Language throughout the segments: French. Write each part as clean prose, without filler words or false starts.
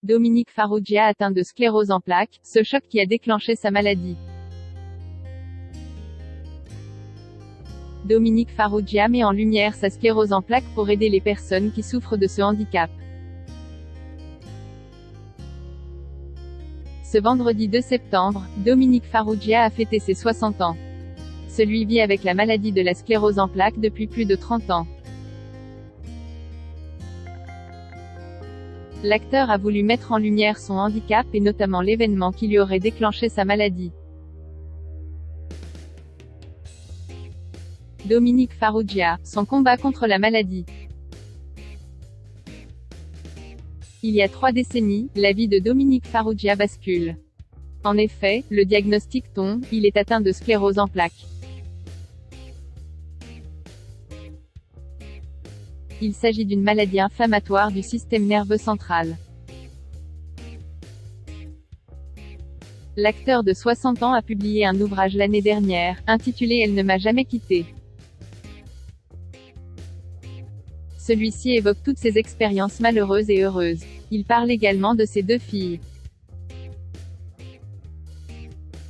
Dominique Farrugia atteint de sclérose en plaques, ce choc qui a déclenché sa maladie. Dominique Farrugia met en lumière sa sclérose en plaques pour aider les personnes qui souffrent de ce handicap. Ce vendredi 2 septembre, Dominique Farrugia a fêté ses 60 ans. Celui vit avec la maladie de la sclérose en plaques depuis plus de 30 ans. L'acteur a voulu mettre en lumière son handicap et notamment l'événement qui lui aurait déclenché sa maladie. Dominique Farrugia, son combat contre la maladie. Il y a 3 décennies, la vie de Dominique Farrugia bascule. En effet, le diagnostic tombe, il est atteint de sclérose en plaques. Il s'agit d'une maladie inflammatoire du système nerveux central. L'acteur de 60 ans a publié un ouvrage l'année dernière, intitulé « Elle ne m'a jamais quitté ». Celui-ci évoque toutes ses expériences malheureuses et heureuses. Il parle également de ses 2 filles.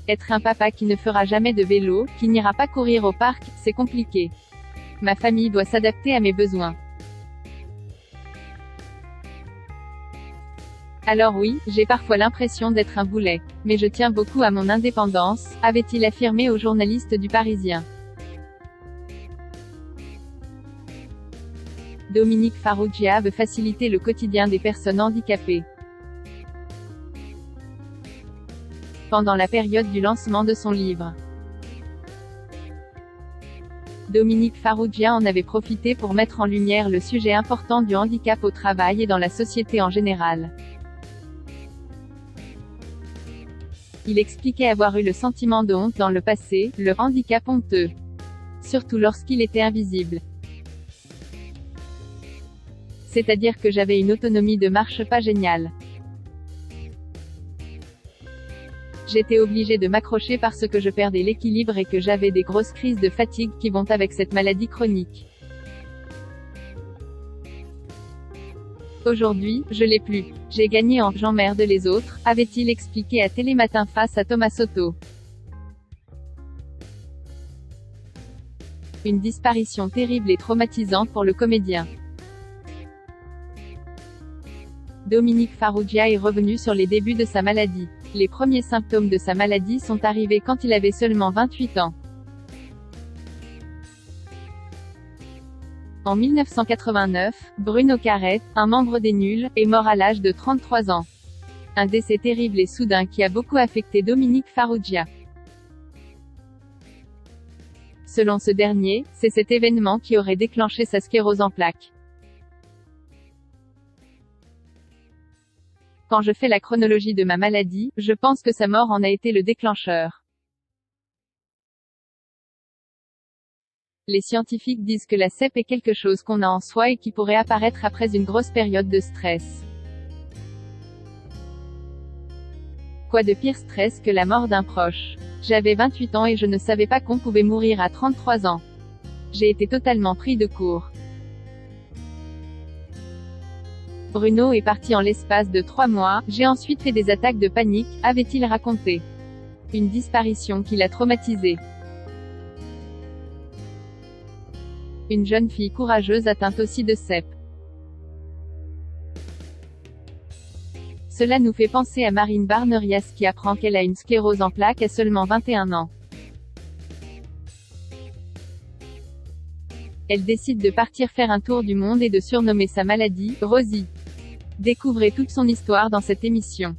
Être un papa qui ne fera jamais de vélo, qui n'ira pas courir au parc, c'est compliqué. Ma famille doit s'adapter à mes besoins. Alors oui, j'ai parfois l'impression d'être un boulet. Mais je tiens beaucoup à mon indépendance, avait-il affirmé aux journalistes du Parisien. Dominique Farrugia veut faciliter le quotidien des personnes handicapées. Pendant la période du lancement de son livre, Dominique Farrugia en avait profité pour mettre en lumière le sujet important du handicap au travail et dans la société en général. Il expliquait avoir eu le sentiment de honte dans le passé, le handicap honteux. Surtout lorsqu'il était invisible. C'est-à-dire que j'avais une autonomie de marche pas géniale. J'étais obligée de m'accrocher parce que je perdais l'équilibre et que j'avais des grosses crises de fatigue qui vont avec cette maladie chronique. Aujourd'hui, je l'ai plus. J'ai gagné en « j'emmerde les autres », avait-il expliqué à Télématin face à Thomas Soto. Une disparition terrible et traumatisante pour le comédien. Dominique Farrugia est revenu sur les débuts de sa maladie. Les premiers symptômes de sa maladie sont arrivés quand il avait seulement 28 ans. En 1989, Bruno Carrette, un membre des Nuls, est mort à l'âge de 33 ans. Un décès terrible et soudain qui a beaucoup affecté Dominique Farrugia. Selon ce dernier, c'est cet événement qui aurait déclenché sa sclérose en plaques. Quand je fais la chronologie de ma maladie, je pense que sa mort en a été le déclencheur. Les scientifiques disent que la CEP est quelque chose qu'on a en soi et qui pourrait apparaître après une grosse période de stress. Quoi de pire stress que la mort d'un proche? J'avais 28 ans et je ne savais pas qu'on pouvait mourir à 33 ans. J'ai été totalement pris de court. Bruno est parti en l'espace de 3 mois, j'ai ensuite fait des attaques de panique, avait-il raconté. Une disparition qui l'a traumatisé. Une jeune fille courageuse atteinte aussi de CEP. Cela nous fait penser à Marine Barnerias qui apprend qu'elle a une sclérose en plaques à seulement 21 ans. Elle décide de partir faire un tour du monde et de surnommer sa maladie « Rosie ». Découvrez toute son histoire dans cette émission.